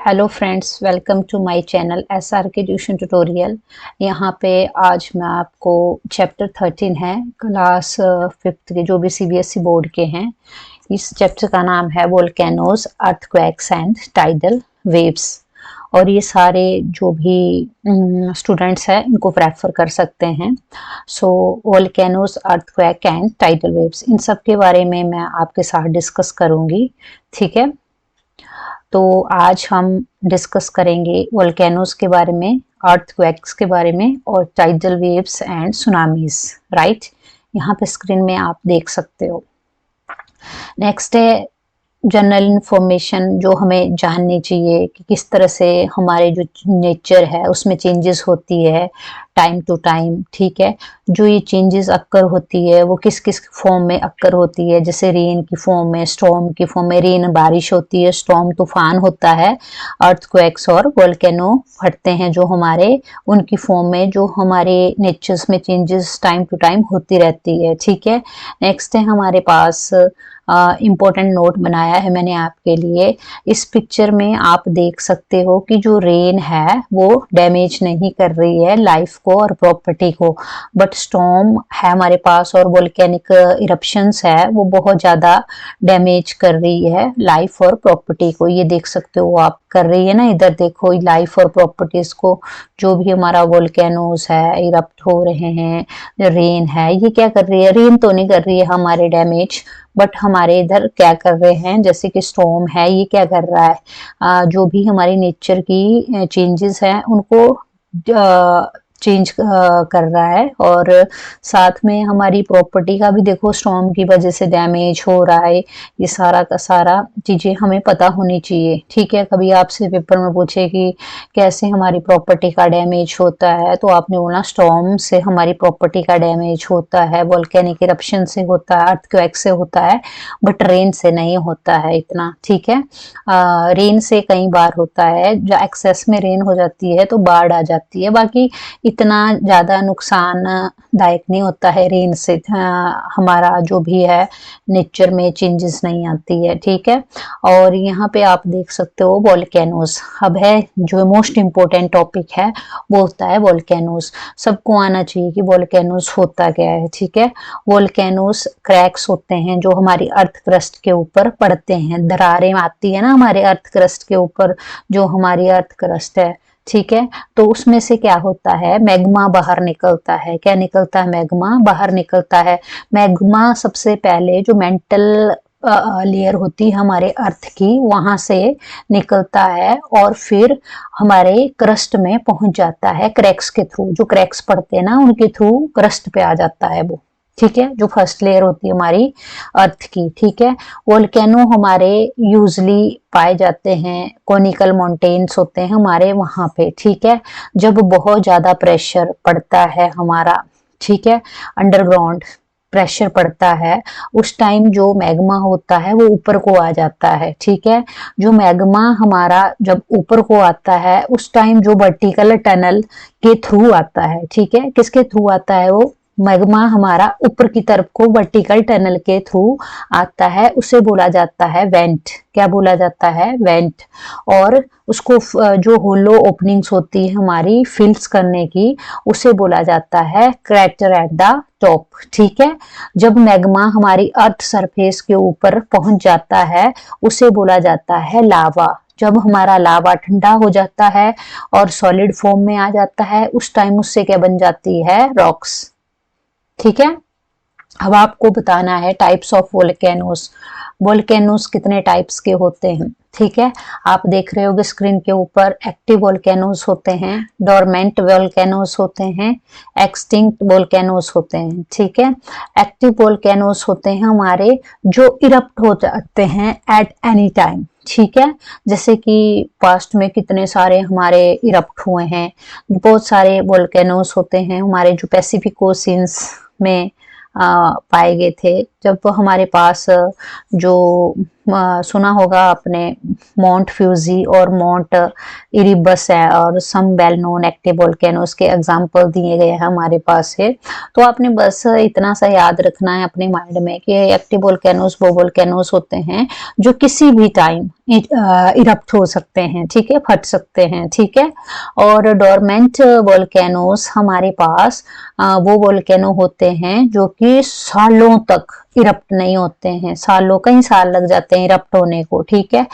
Hello friends, welcome to my channel SR K tuition tutorial. यहाँ पे आज मैं आपको चैप्टर 13 है क्लास 5th के जो भी सीबीएसई बोर्ड के हैं। इस चैप्टर का नाम है volcanoes, earthquakes and tidal waves. और ये सारे जो भी स्टूडेंट्स हैं इनको प्रेफर कर सकते हैं। So volcanoes, earthquake and tidal waves, इन सब के बारे में मैं आपके साथ डिस्कस करूँगी। ठीक है, तो आज हम डिस्कस करेंगे वोल्केनोज के बारे में, अर्थक्वेक्स के बारे में और tidal waves and tsunamis. Right, यहाँ पे स्क्रीन में आप देख सकते हो। नेक्स्ट है जनरल इंफॉर्मेशन जो हमें जाननी चाहिए कि किस तरह से हमारे जो नेचर है उसमें चेंजेस होती है टाइम टू टाइम। ठीक है, जो ये चेंजेस अक्कर होती है वो किस किस फॉर्म में अक्कर होती है, जैसे रेन की फॉर्म में, स्टॉर्म की फॉर्म में। रेन बारिश होती है, स्टॉर्म तूफान होता है, अर्थक्वेक्स और वोल्केनो फटते हैं जो हमारे, उनकी फॉर्म में जो हमारे नेचर्स में चेंजेस टाइम टू टाइम होती रहती है। ठीक है, नेक्स्ट है हमारे पास इम्पोर्टेंट नोट बनाया है मैंने आपके लिए। इस पिक्चर में आप देख सकते हो कि जो रेन है वो डैमेज नहीं कर रही है लाइफ को और प्रॉपर्टी को, बट स्टॉर्म है हमारे पास और वोल्केनिक इरप्शंस है वो बहुत ज्यादा डैमेज कर रही है लाइफ और प्रॉपर्टी को। ये देख सकते हो आप, कर रही है ना, इधर देखो लाइफ और प्रॉपर्टीज को। जो भी हमारा वोल्केनोस है, इरप्ट हो रहे हैं, रेन है, ये क्या कर रही है? रेन तो नहीं कर रही है हमारे डैमेज, बट हमारे इधर क्या कर रहे हैं, जैसे कि स्टॉर्म है, ये क्या कर रहा है, जो भी हमारी नेचर की चेंजेस हैं उनको चेंज कर रहा है। और साथ में हमारी प्रॉपर्टी का भी देखो स्टॉर्म की वजह से डैमेज हो रहा है। ये सारा का सारा चीजें हमें पता होनी चाहिए। ठीक है, कभी आपसे पेपर में पूछे कि कैसे हमारी प्रॉपर्टी का डैमेज होता है, तो आपने बोलना स्टॉर्म से हमारी प्रॉपर्टी का डैमेज होता है, वोल्केनिक इरप्शन से होता है, अर्थक्वेक से होता है, बट रेन से नहीं होता है इतना। ठीक है, रेन से कई बार होता है, जो एक्सेस में रेन हो जाती है तो बाढ़ आ जाती है, बाकी इतना ज्यादा नुकसानदायक नहीं होता है रेन से। हमारा जो भी है नेचर में चेंजेस नहीं आती है। ठीक है, और यहाँ पे आप देख सकते हो वोल्केनोस। अब है जो मोस्ट इम्पोर्टेंट टॉपिक है वो होता है वोल्केनोस। सबको आना चाहिए कि वोल्केनोस होता क्या है। ठीक है, वोल्केनोस क्रैक्स होते हैं जो हमारी अर्थ क्रस्ट के ऊपर पड़ते हैं, दरारें आती है ना हमारे अर्थ क्रस्ट के ऊपर, जो हमारी अर्थ क्रस्ट है। ठीक है, तो उसमें से क्या होता है, मैग्मा बाहर निकलता है। क्या निकलता है? मैग्मा बाहर निकलता है। मैग्मा सबसे पहले जो मेंटल लेयर होती है हमारे अर्थ की, वहां से निकलता है और फिर हमारे क्रस्ट में पहुंच जाता है क्रैक्स के थ्रू। जो क्रैक्स पड़ते हैं ना उनके थ्रू क्रस्ट पे आ जाता है वो। ठीक है, जो फर्स्ट लेयर होती है हमारी अर्थ की। ठीक है, वोल्केनो हमारे यूजली पाए जाते हैं, कोनिकल माउंटेन्स होते हैं हमारे वहां पे। ठीक है, जब बहुत ज्यादा प्रेशर पड़ता है हमारा, ठीक है, अंडरग्राउंड प्रेशर पड़ता है, उस टाइम जो मैग्मा होता है वो ऊपर को आ जाता है। ठीक है, जो मैग्मा हमारा जब ऊपर को आता है उस टाइम जो वर्टिकल टनल के थ्रू आता है। ठीक है, किसके थ्रू आता है वो? मैग्मा हमारा ऊपर की तरफ को वर्टिकल टनल के थ्रू आता है, उसे बोला जाता है वेंट। क्या बोला जाता है? वेंट। और उसको जो होलो ओपनिंग्स होती है हमारी फिल्स करने की, उसे बोला जाता है क्रेटर एट द टॉप। ठीक है, जब मैग्मा हमारी अर्थ सरफेस के ऊपर पहुंच जाता है उसे बोला जाता है लावा। जब हमारा लावा ठंडा हो जाता है और सॉलिड फॉर्म में आ जाता है उस टाइम उससे क्या बन जाती है? रॉक्स। ठीक है, अब आपको बताना है टाइप्स ऑफ वोल्केनोस। वोल्केनोस कितने टाइप्स के होते हैं? ठीक है, आप देख रहे होगे स्क्रीन के ऊपर, एक्टिव वोल्केनोस होते हैं, डोरमेंट वोल्केनोस होते हैं, एक्सटिंक्ट वोल्केनोस होते हैं। ठीक है, एक्टिव वोल्केनोस होते हैं हमारे जो इरप्ट हो जाते हैं एट एनी टाइम। ठीक है, जैसे कि पास्ट में कितने सारे हमारे इरप्ट हुए हैं, बहुत सारे वोल्केनोस होते हैं हमारे जो पैसिफिक ओशियंस में पाए गए थे। जब हमारे पास जो सुना होगा आपने माउंट फ्यूजी और माउंट इरिबस है, और some well known active volcanoes के एग्जांपल दिए गए हैं हमारे पास है। तो आपने बस इतना सा याद रखना है अपने माइंड में कि एक्टिव वोल्केनोस वो वोल्केनोस होते हैं जो किसी भी टाइम इरप्ट हो सकते हैं, ठीक है, फट सकते हैं, ठीक है। और डोरमेंट वोल्केनोस हमारे पास वो वोल्केनो होते हैं जो कि सालों तक इरप्ट नहीं होते हैं, सालों कई साल लग जाते हैं इरप्ट होने को, ठीक है।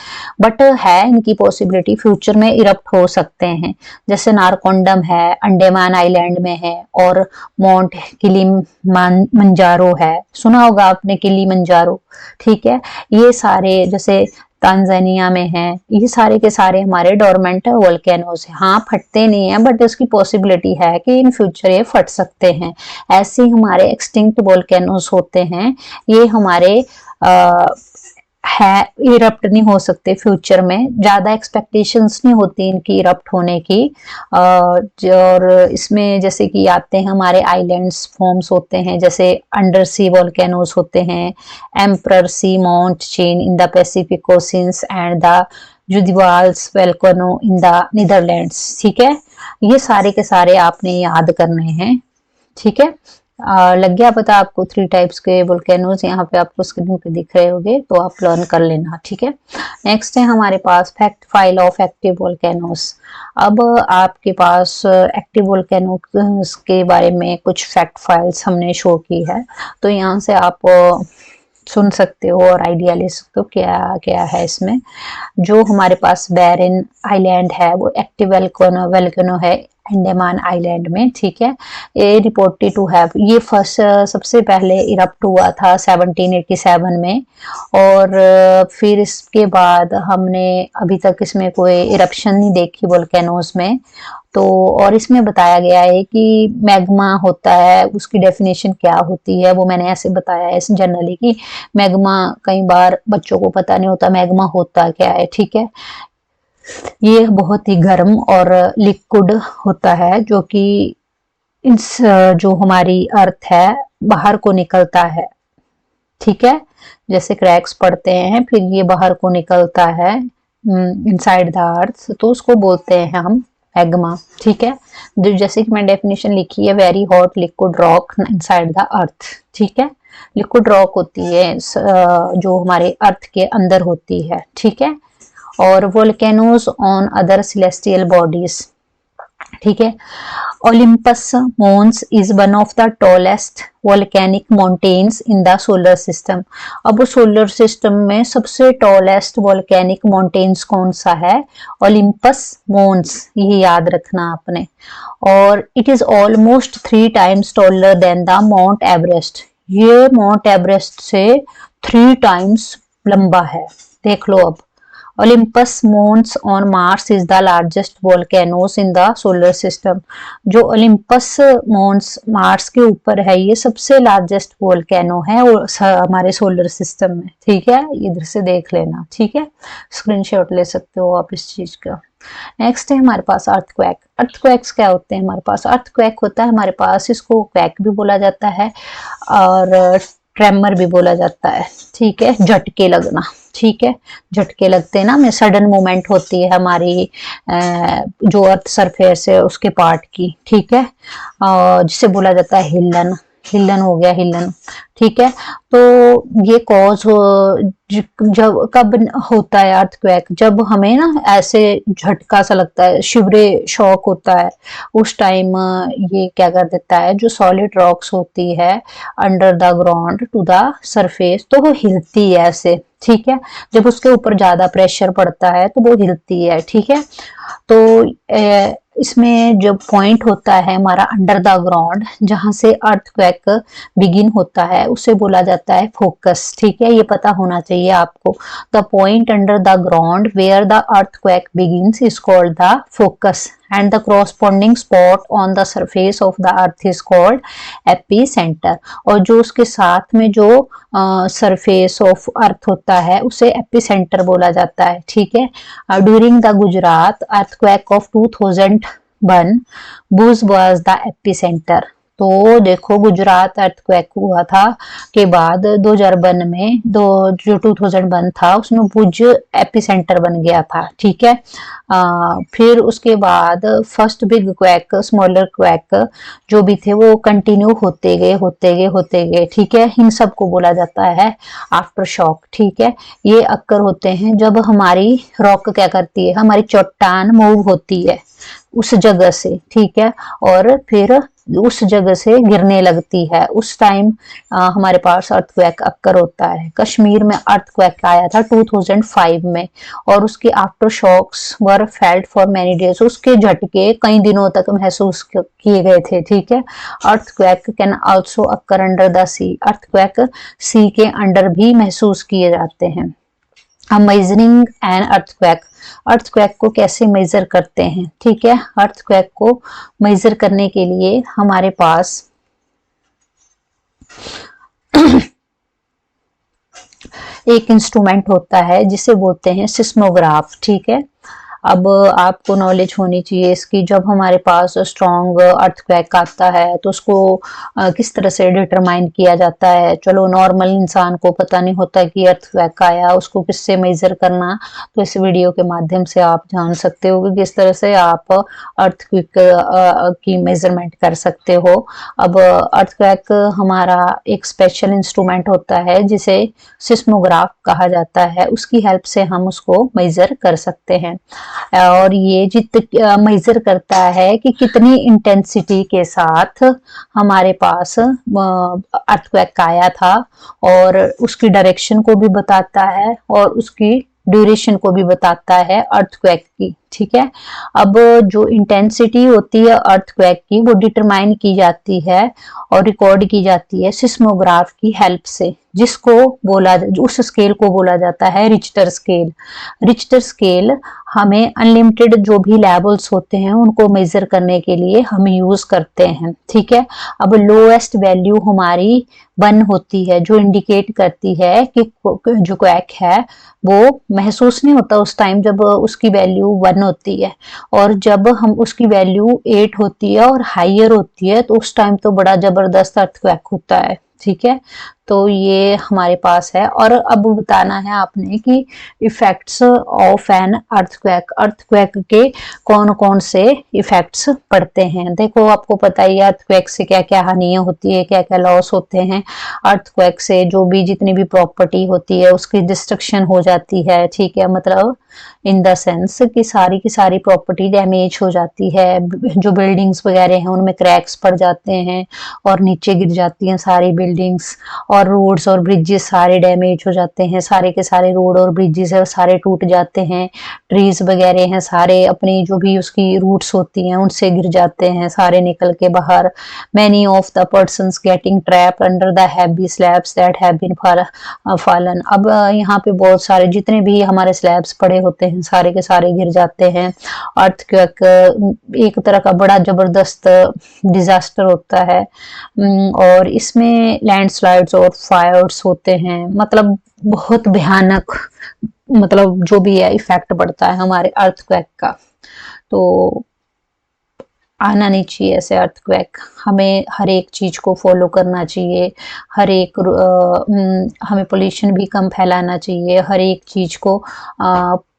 बट है इनकी पॉसिबिलिटी फ्यूचर में इरप्ट हो सकते हैं, जैसे नारकोंडम है, अंडमान आइलैंड में है, और माउंट किलिमंजारो है, सुना होगा आपने किलिमंजारो, ठीक है। ये सारे जैसे तांजानिया में है, ये सारे के सारे हमारे डोरमेंट वोल्केनोस हैं। हाँ, फटते नहीं है बट इसकी पॉसिबिलिटी है कि इन फ्यूचर ये फट सकते हैं। ऐसे ही हमारे एक्सटिंक्ट वोल्केनोस होते हैं, ये हमारे है इरप्ट नहीं हो सकते फ्यूचर में, ज्यादा एक्सपेक्टेशंस नहीं होती इनकी इरप्ट होने की। और इसमें जैसे कि आते हैं हमारे आइलैंड्स फॉर्म्स होते हैं, जैसे अंडर सी वोल्केनोस होते हैं, emperor sea mount chain in the Pacific oceans and the Zuidwal volcano in the Netherlands, ठीक है। ये सारे के सारे आपने याद करने हैं, ठीक है। लग गया पता आपको 3 टाइप्स के वोल्केनोज यहाँ पे आपको स्क्रीन पे दिख रहे होंगे, तो आप लर्न कर लेना, ठीक है। नेक्स्ट है हमारे पास fact file of active volcanoes. अब आपके पास एक्टिव वोल्केनोज के बारे में कुछ फैक्ट फाइल्स हमने शो की है, तो यहाँ से आप सुन सकते हो और आइडिया ले सकते हो क्या क्या है इसमें। जो हमारे पास बैरन आइलैंड है वो एक्टिव वोल्केनो है अंडमान आइलैंड में, ठीक है। ये रिपोर्टेड टू हैव, ये फर्स्ट सबसे पहले इरप्ट हुआ था 1787 में, और फिर इसके बाद हमने अभी तक इसमें कोई इरप्शन नहीं देखी वोल्केनोस में। तो और इसमें बताया गया है कि मैग्मा होता है, उसकी डेफिनेशन क्या होती है वो मैंने ऐसे बताया है जनरली कि मैग्मा, कई बार बच्चों को पता नहीं होता मैग्मा होता क्या है, ठीक है। ये बहुत ही गर्म और लिक्विड होता है जो कि इस जो हमारी अर्थ है बाहर को निकलता है, ठीक है। जैसे क्रैक्स पड़ते हैं फिर ये बाहर को निकलता है इनसाइड द अर्थ, तो उसको बोलते हैं हम मैग्मा, ठीक है। जैसे कि मैंने डेफिनेशन लिखी है, very hot liquid rock inside the earth, ठीक है। लिक्विड रॉक होती है जो हमारे अर्थ के अंदर होती है, ठीक है। और volcanoes on other celestial bodies, ठीक है। Olympus Mons is one of the tallest volcanic mountains in the solar system. अब सोलर सिस्टम में सबसे टॉलेस्ट वोल्केनिक माउंटेन्स कौन सा है? ओलंपस मोन्स, ये याद रखना आपने। और it is almost 3 times taller than the mount Everest, ये माउंट एवरेस्ट से 3 टाइम्स लंबा है, देख लो। अब Olympus Mons on Mars is the largest volcanoes in the solar system। जो Olympus Mons मार्स के ऊपर है ये सबसे लार्जेस्ट वोल्केनो है हमारे सोलर सिस्टम में, ठीक है। इधर से देख लेना, ठीक है, स्क्रीनशॉट ले सकते हो आप इस चीज का। नेक्स्ट है हमारे पास अर्थक्वेक। अर्थक्वेक्स क्या होते हैं हमारे पास? अर्थक्वेक होता है हमारे पास, इसको क्वैक भी बोला जाता है और ट्रेमर भी बोला जाता है, ठीक है। झटके लगना, ठीक है, झटके लगते हैं ना, में सडन मूवमेंट होती है हमारी जो अर्थ सरफेस है उसके पार्ट की, ठीक है, जिसे बोला जाता है हिलन, हिलन हो गया, हिलन, ठीक है। तो ये कॉज जब कब होता है अर्थक्वेक? जब हमें ना ऐसे झटका सा लगता है, शिवरे शॉक होता है, उस टाइम ये क्या कर देता है, जो सॉलिड रॉक्स होती है under the ground to the surface, तो वो हिलती है ऐसे, ठीक है। जब उसके ऊपर ज्यादा प्रेशर पड़ता है तो वो हिलती है, ठीक है। तो इसमें जो पॉइंट होता है हमारा अंडर द ग्राउंड, जहां से अर्थक्वेक बिगिन होता है, उसे बोला जाता है फोकस, ठीक है। ये पता होना चाहिए आपको। The point under the ground where the earthquake begins is called the focus and the corresponding spot on the surface of the earth is called epicenter। और जो उसके साथ में जो सरफेस ऑफ अर्थ होता है उसे एपिसेंटर बोला जाता है, ठीक है। During the Gujarat earthquake of 2001 Bhuj was the epicenter। तो देखो गुजरात अर्थक्वेक हुआ था के बाद 2001 में जो 2001 था उसमें भुज एपिसेंटर बन गया था, ठीक है। फिर उसके बाद first big quack, smaller quack जो भी थे वो कंटिन्यू होते गए, ठीक है। इन सब को बोला जाता है आफ्टर शॉक, ठीक है। ये अक्कर होते हैं जब हमारी रॉक क्या करती है, हमारी चट्टान मूव होती है उस जगह से, ठीक है, और फिर उस जगह से गिरने लगती है, उस टाइम हमारे पास अर्थक्वेक अक्कर होता है। कश्मीर में अर्थक्वेक आया था 2005 में और उसके aftershocks were felt for many days, उसके झटके कई दिनों तक महसूस किए गए थे, ठीक है। Earthquake can also occur under the sea, earthquake sea के अंडर भी महसूस किए जाते हैं। मेजरिंग एन अर्थक्वेक, अर्थक्वेक को कैसे मेजर करते हैं, ठीक है। अर्थक्वेक को मेजर करने के लिए हमारे पास एक इंस्ट्रूमेंट होता है जिसे बोलते हैं सिस्मोग्राफ, ठीक है। अब आपको नॉलेज होनी चाहिए इसकी, जब हमारे पास स्ट्रॉन्ग अर्थक्वेक आता है तो उसको किस तरह से डिटरमाइन किया जाता है। चलो नॉर्मल इंसान को पता नहीं होता कि अर्थक्वेक आया, उसको किससे मेजर करना, तो इस वीडियो के माध्यम से आप जान सकते हो कि किस तरह से आप अर्थक्वेक की मेजरमेंट कर सकते हो। अब अर्थक्वेक हमारा एक स्पेशल इंस्ट्रूमेंट होता है जिसे सिस्मोग्राफ कहा जाता है, उसकी हेल्प से हम उसको मेजर कर सकते हैं। और ये मेजर करता है कि कितनी इंटेंसिटी के साथ हमारे पास अर्थक्वेक आया था, और उसकी डायरेक्शन को भी बताता है और उसकी ड्यूरेशन को भी बताता है अर्थक्वेक की, ठीक है। अब जो इंटेंसिटी होती है अर्थक्वेक की वो डिटरमाइन की जाती है और रिकॉर्ड की जाती है सिस्मोग्राफ की हेल्प से, जिसको उस स्केल को बोला जाता है रिक्टर स्केल। रिक्टर स्केल हमें अनलिमिटेड जो भी लेवल्स होते हैं उनको मेजर करने के लिए हम यूज करते हैं, ठीक है। अब लोएस्ट वैल्यू हमारी 1 होती है, जो इंडिकेट करती है कि जो क्वैक है वो महसूस नहीं होता उस टाइम जब उसकी वैल्यू 1 होती है, और जब हम उसकी वैल्यू 8 होती है और हाइयर होती है तो उस टाइम तो बड़ा जबरदस्त अर्थक्वेक होता है, ठीक है। तो ये हमारे पास है। और अब बताना है आपने कि effects of an earthquake, earthquake के कौन कौन से इफेक्ट्स पड़ते हैं। देखो आपको पता ही है अर्थक्वेक से क्या क्या हानियां होती है, क्या क्या लॉस होते हैं। अर्थक्वेक से जो भी जितनी भी प्रॉपर्टी होती है उसकी डिस्ट्रक्शन हो जाती है, ठीक है, मतलब इन द सेंस कि सारी की सारी प्रॉपर्टी डैमेज हो जाती है, जो बिल्डिंग्स वगैरह हैं उनमें क्रैक्स पड़ जाते हैं और नीचे गिर जाती हैं सारी बिल्डिंग्स, और रोड्स और ब्रिजेस सारे डैमेज हो जाते हैं, सारे के सारे रोड और ब्रिजेस है सारे टूट जाते हैं। ट्रीज वगैरह हैं सारे अपनी जो भी उसकी रूट्स होती हैं उनसे गिर जाते हैं, सारे निकल के बाहर। Many of the persons getting trap under the heavy slabs that have been fallen. अब यहाँ पे बहुत सारे जितने भी हमारे स्लैब्स पड़े होते हैं सारे के सारे गिर जाते हैं। अर्थक्वेक एक तरह का बड़ा जबरदस्त डिजास्टर होता है, और इसमें लैंडस्लाइड्स और फायर्स होते हैं, मतलब बहुत भयानक, मतलब जो भी है इफेक्ट पड़ता है हमारे अर्थक्वेक का। तो आना नहीं चाहिए ऐसे अर्थक्वेक, हमें हर एक चीज को फॉलो करना चाहिए, हर एक हमें पोल्यूशन भी कम फैलाना चाहिए, हर एक चीज को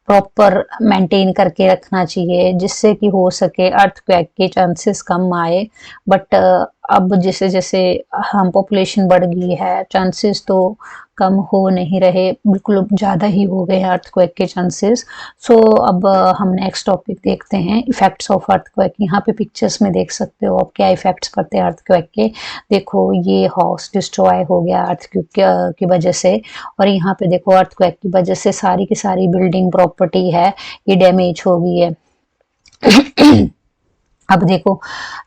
प्रॉपर मेंटेन करके रखना चाहिए जिससे कि हो सके अर्थक्वेक के चांसेस कम आए। बट अब जैसे जैसे हम पॉपुलेशन बढ़ गई है चांसेस तो कम हो नहीं रहे, बिल्कुल ज़्यादा ही हो गए हैं अर्थक्वेक के चांसेस। सो अब हम नेक्स्ट टॉपिक देखते हैं इफेक्ट्स ऑफ अर्थक्वेक। यहाँ पे पिक्चर्स में देख सकते हो आप क्या इफेक्ट्स पड़ते हैं अर्थक्वेक के। देखो ये हाउस डिस्ट्रॉय हो गया अर्थक्वेक की वजह से, और यहाँ पे देखो अर्थक्वेक की वजह से सारी की सारी बिल्डिंग प्रॉपर्टी है ये डैमेज हो गई है। अब देखो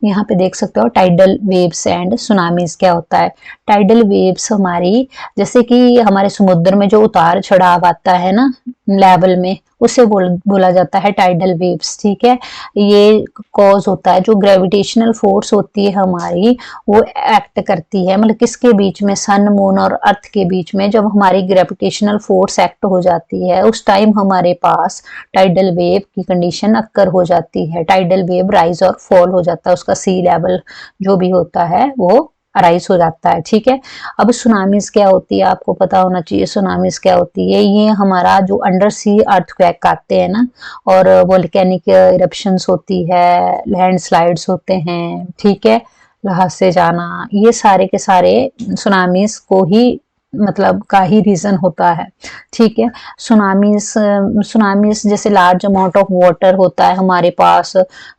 यहाँ पे देख सकते हो टाइडल वेव्स एंड सुनामीज क्या होता है। टाइडल वेव्स हमारी, जैसे कि हमारे समुद्र में जो उतार चढ़ाव आता है ना, लेवल में, उसे बोला जाता है टाइडल वेव्स। ठीक है, ये कॉज होता है, जो ग्रेविटेशनल फोर्स होती है हमारी, वो एक्ट करती है, मतलब किसके बीच में, सन, मून और अर्थ के बीच में। जब हमारी ग्रेविटेशनल फोर्स एक्ट हो जाती है, उस टाइम हमारे पास टाइडल वेव की कंडीशन अक्कर हो जाती है। टाइडल वेव राइज और फॉल हो जाता है, उसका सी लेवल जो भी होता है वो राइज हो जाता है। ठीक है, अब सुनामीज क्या होती है, आपको पता होना चाहिए सुनामीज क्या होती है। ये हमारा जो अंडर सी अर्थक्वेक आते हैं ना, और वोल्केनिक इरप्शंस होती है, लैंडस्लाइड्स होते हैं, ठीक है, लहर से जाना, ये सारे के सारे सुनामीज को ही मतलब का ही रीजन होता है। ठीक है, सुनामीज जैसे लार्ज अमाउंट ऑफ वाटर होता है हमारे पास,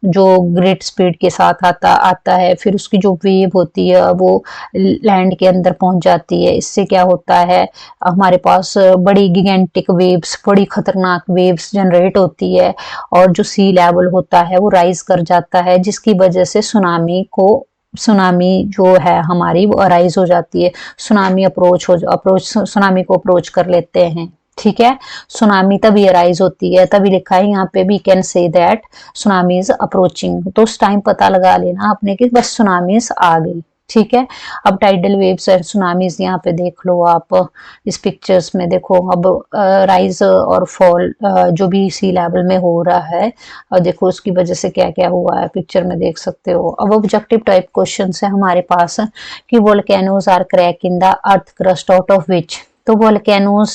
जो ग्रेट स्पीड के साथ आता है, फिर उसकी जो वेव होती है वो लैंड के अंदर पहुंच जाती है। इससे क्या होता है, हमारे पास बड़ी गिगेंटिक वेव्स, बड़ी खतरनाक वेव्स जनरेट होती है, और जो सी लेवल होता है वो राइज कर जाता है, जिसकी वजह से सुनामी जो है हमारी वो अराइज हो जाती है। सुनामी को अप्रोच कर लेते हैं। ठीक है, सुनामी तभी अराइज होती है, तभी लिखा है यहाँ पे, we can say that tsunami is approaching. तो उस टाइम पता लगा लेना आपने कि बस सुनामी आ गई। ठीक है, अब टाइडल वेव्स और सुनामीज यहाँ पे देख लो आप, इस पिक्चर्स में देखो। अब राइज और फॉल जो भी सी लेवल में हो रहा है, और देखो उसकी वजह से क्या क्या हुआ है, पिक्चर में देख सकते हो। अब ऑब्जेक्टिव टाइप क्वेश्चन है हमारे पास कि volcanoes are crack in the earth crust out of which. तो वोल्केनोज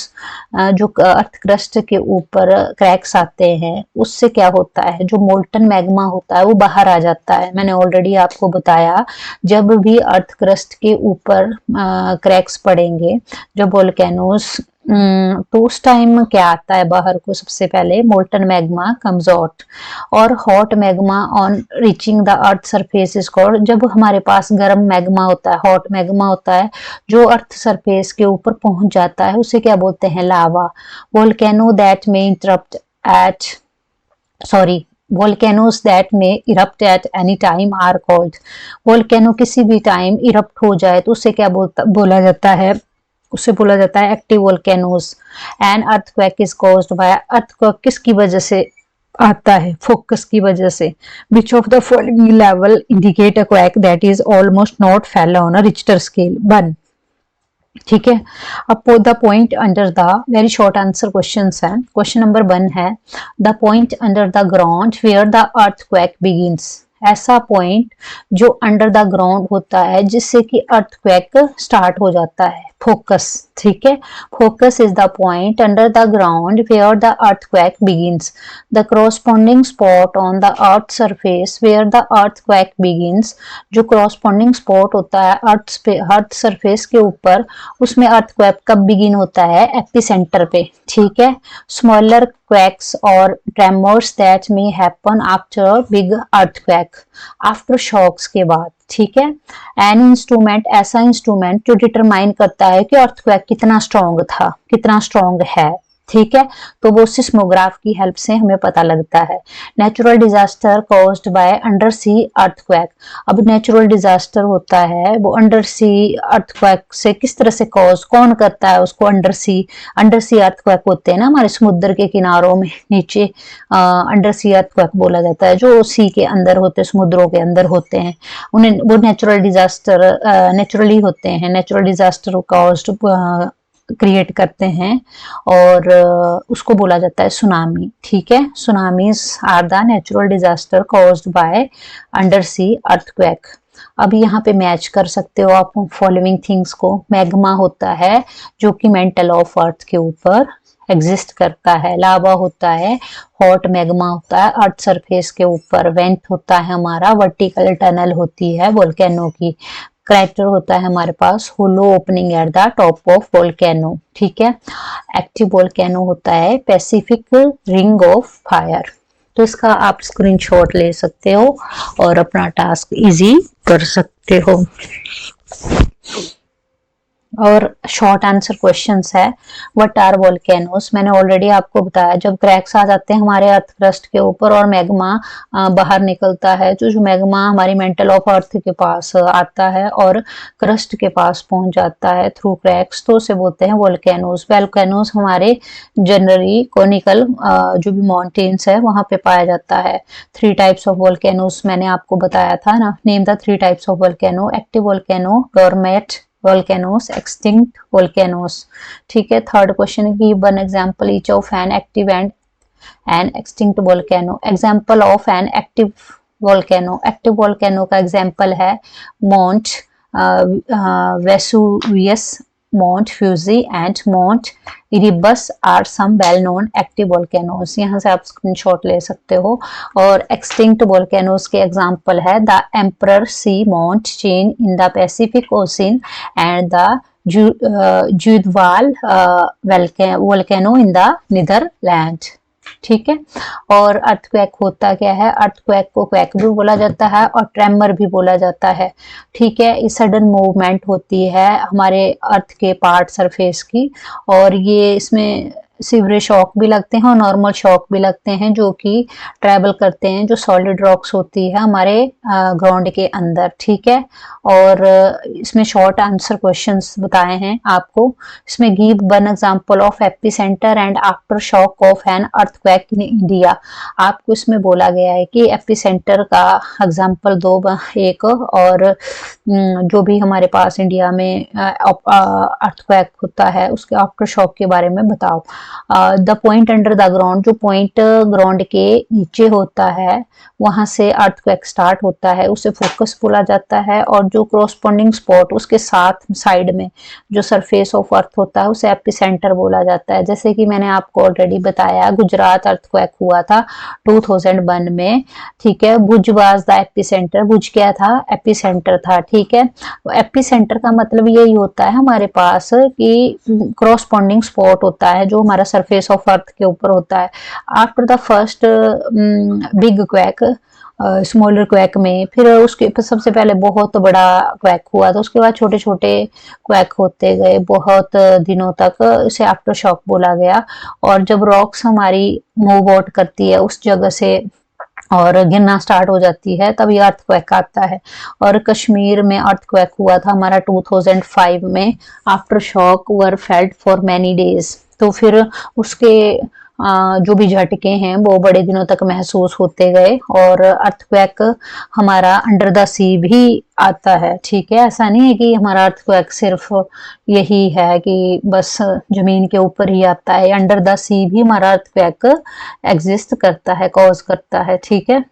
जो अर्थ क्रस्ट के ऊपर क्रैक्स आते हैं, उससे क्या होता है, जो मोल्टन मैग्मा होता है वो बाहर आ जाता है। मैंने ऑलरेडी आपको बताया, जब भी अर्थ क्रस्ट के ऊपर क्रैक्स पड़ेंगे, जब वोल्केनोज, तो उस टाइम क्या आता है बाहर को, सबसे पहले मोल्टन मैग्मा कम्स आउट, और hot magma on reaching the earth surface is called. जब हमारे पास गर्म मैग्मा होता है, हॉट मैग्मा होता है, जो अर्थ सरफेस के ऊपर पहुंच जाता है, उसे क्या बोलते हैं, lava. Volcano that may interrupt at sorry volcanoes that may erupt at any time are called. Volcano किसी भी टाइम इरप्ट हो जाए तो उसे क्या बोला जाता है, उसे बोला जाता है active volcanoes. And earthquake is caused by, earthquake किसकी वजह से आता है, फोकस की वजह से। Which of the following level indicate a quake that is almost not fell on a Richter scale. 1। ठीक है, अब the point under the, very short answer question है। क्वेश्चन नंबर 1 है, the point under the ground where the earthquake begins. ऐसा पॉइंट जो under the ground होता है जिससे कि अर्थक्वेक स्टार्ट हो जाता है, फोकस। ठीक है, focus is the point under the ground where the earthquake begins. The corresponding spot on the earth surface where the earthquake begins. जो कॉरस्पॉन्डिंग स्पॉट होता है अर्थ सरफेस के ऊपर, उसमें अर्थक्वेक कब बिगिन होता है, एपिसेंटर पे। ठीक है, स्मॉलर क्वैक्स और tremors that may happen after big earthquake, aftershocks के बाद। ठीक है, एन इंस्ट्रूमेंट, ऐसा इंस्ट्रूमेंट जो डिटरमाइन करता है कि अर्थक्वेक कितना स्ट्रॉन्ग था, कितना स्ट्रॉन्ग है। ठीक है, तो वो सिस्मोग्राफ की हेल्प से हमें पता लगता है। Natural disaster caused by undersea earthquake. अब नेचुरल डिजास्टर होता है वो अंडर सी अर्थक्वेक से किस तरह से कौन करता है उसको, अंडर सी अर्थक्वेक होते हैं ना हमारे समुद्र के किनारों में नीचे, अंडर सी अर्थक्वेक बोला जाता है, जो सी के अंदर होते हैं, समुद्रों के अंदर होते हैं, उन्हें वो नेचुरल डिजास्टर नेचुरली होते हैं, नेचुरल डिजास्टर कॉज्ड क्रिएट करते हैं, और उसको बोला जाता है सुनामी। ठीक है, tsunamis are the natural disaster caused by undersea earthquake. अब यहाँ पे मैच कर सकते हो आप फॉलोइंग थिंग्स को। मैग्मा होता है जो कि मेंटल ऑफ अर्थ के ऊपर एग्जिस्ट करता है, लावा होता है, हॉट मैग्मा होता है अर्थ सरफेस के ऊपर, वेंट होता है हमारा, वर्टिकल टनल होती है वोल्केनो की, क्रैटर होता है हमारे पास, hollow opening at the top of volcano. ठीक है, एक्टिव वोल्केनो होता है पैसिफिक रिंग ऑफ फायर। तो इसका आप स्क्रीनशॉट ले सकते हो और अपना टास्क इजी कर सकते हो। और शॉर्ट आंसर क्वेश्चंस है। व्हाट आर वोल्केनोस, मैंने ऑलरेडी आपको बताया, जब क्रैक्स आ जाते हैं हमारे अर्थ क्रस्ट के ऊपर और मैग्मा बाहर निकलता है, जो मैग्मा हमारी मेंटल ऑफ अर्थ के पास आता है और क्रस्ट के पास पहुंच जाता है थ्रू क्रैक्स, तो उसे बोलते हैं वोल्केनोस। वोल्केनोस हमारे जनरली कोनिकल जो भी माउंटेन्स है वहां पे पाया जाता है। 3 टाइप्स ऑफ वोल्केनोस मैंने आपको बताया था ना, name the 3 types of volcano, active volcano, dormant volcanoes, extinct volcanoes। ठीक है, थर्ड क्वेश्चन की one example each of an active and an extinct volcano. Example of an active volcano, active volcano का example है Mount Vesuvius, Mount Fuji and Mount Erebus are some well known active volcanoes. यहाँ से आप screenshot ले सकते हो। और extinct volcanoes के एग्जांपल है the emperor sea mount chain in the Pacific ocean and the Zuidwal volcano in the Netherland. ठीक है, और अर्थक्वेक होता क्या है, अर्थक्वेक को क्वेक भी बोला जाता है और ट्रेमर भी बोला जाता है। ठीक है, ये सडन मूवमेंट होती है हमारे अर्थ के पार्ट सरफेस की, और ये इसमें सिवरे शॉक भी लगते हैं और नॉर्मल शॉक भी लगते हैं जो कि ट्रैवल करते हैं, जो सॉलिड रॉक्स होती है हमारे ग्राउंड के अंदर। ठीक है, और इसमें शॉर्ट आंसर क्वेश्चंस बताए हैं आपको। इसमें give one example of epicentre and after shock of an earthquake in India. आपको इसमें बोला गया है कि एपिसेंटर का एग्जांपल दो एक, और जो भी हमारे पास इंडिया में अर्थक्वेक होता है उसके आफ्टर शॉक के बारे में बताओ। The point under the ground, जो पॉइंट ग्राउंड के नीचे होता है वहां से अर्थक्वेक स्टार्ट होता है, उसे फोकस बोला जाता है। और जो कोरस्पॉन्डिंग स्पॉट उसके साथ साइड में जो सरफेस ऑफ अर्थ होता है उसे एपिसेंटर बोला जाता है। जैसे कि मैंने आपको ऑलरेडी बताया, गुजरात अर्थक्वेक हुआ था 2001 में। ठीक है, भुज वाज द एपिसेंटर, भुज क्या था, एपिसेंटर था। ठीक है, एपिसेंटर का मतलब यही होता है हमारे पास कि कोरस्पॉन्डिंग स्पॉट होता है जो हमारा सरफेस ऑफ अर्थ के ऊपर होता है। After the first big quack, smaller quack में, फिर उसके सबसे पहले बहुत बड़ा क्वैक हुआ था, उसके बाद छोटे छोटे क्वैक होते गए बहुत दिनों तक, इसे आफ्टर शॉक बोला गया। और जब रॉक्स हमारी मूव आउट करती है उस जगह से और गिरना स्टार्ट हो जाती है, तब ये अर्थक्वेक आता है। और कश्मीर में अर्थक्वेक हुआ था हमारा 2005 में। After shock were felt for many days, तो फिर उसके जो भी झटके हैं वो बड़े दिनों तक महसूस होते गए। और अर्थक्वेक हमारा अंडर द सी भी आता है। ठीक है, ऐसा नहीं है कि हमारा अर्थक्वेक सिर्फ यही है कि बस जमीन के ऊपर ही आता है, अंडर द सी भी हमारा अर्थक्वेक एग्जिस्ट करता है, कॉज करता है। ठीक है,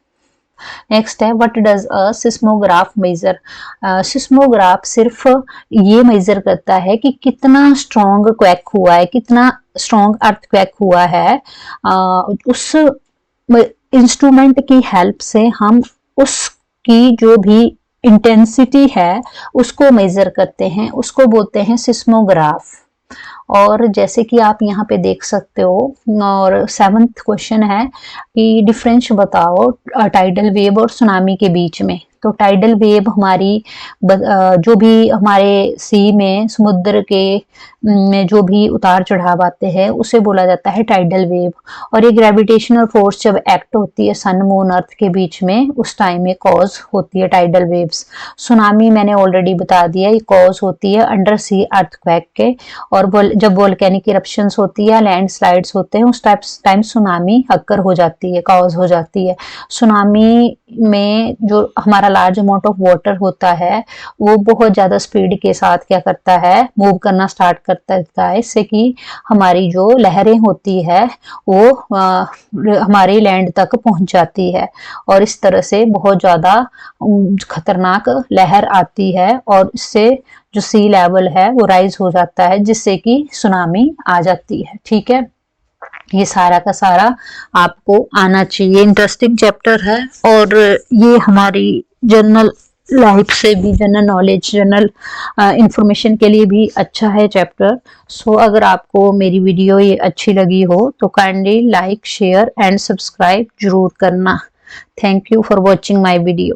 नेक्स्ट है what does a seismograph measure. Seismograph सिर्फ ये मेजर करता है कि कितना स्ट्रॉन्ग क्वैक हुआ है, कितना स्ट्रॉन्ग अर्थक्वेक हुआ है। उस इंस्ट्रूमेंट की हेल्प से हम उसकी जो भी इंटेंसिटी है उसको मेजर करते हैं, उसको बोलते हैं सिस्मोग्राफ। और जैसे कि आप यहाँ पे देख सकते हो, और 7th क्वेश्चन है कि डिफरेंस बताओ टाइडल वेव और सुनामी के बीच में। तो टाइडल वेव हमारी जो भी हमारे सी में समुद्र के में जो भी उतार चढ़ाव आते हैं उसे बोला जाता है टाइडल वेव। और ये ग्रेविटेशनल फोर्स जब एक्ट होती है सन मून अर्थ के बीच में, उस टाइम में कॉज होती है टाइडल वेव्स। सुनामी मैंने ऑलरेडी बता दिया, ये कॉज होती है अंडर सी अर्थक्वेक के। और जब वोल्केनिक इरप्शंस होती है, लैंडस्लाइड्स होते हैं, उस टाइम सुनामी अक्कर हो जाती है, कॉज हो जाती है। सुनामी में जो हमारा लार्ज अमाउंट ऑफ वाटर होता है वो बहुत ज्यादा स्पीड के साथ क्या करता है, मूव करना स्टार्ट करता है, इससे कि हमारी जो लहरें होती है वो हमारी लैंड तक पहुंच जाती है। और इस तरह से बहुत ज्यादा खतरनाक लहर आती है और इससे जो सी लेवल है वो राइज हो जाता है, जिससे कि सुनामी आ जाती है। ठीक है, ये सारा का सारा आपको आना चाहिए। इंटरेस्टिंग चैप्टर है और ये हमारी जनरल लाइफ से भी, जनरल नॉलेज, जनरल इंफॉर्मेशन के लिए भी अच्छा है चैप्टर। सो अगर आपको मेरी वीडियो ये अच्छी लगी हो तो kindly like, share and subscribe जरूर करना। Thank you for watching my video.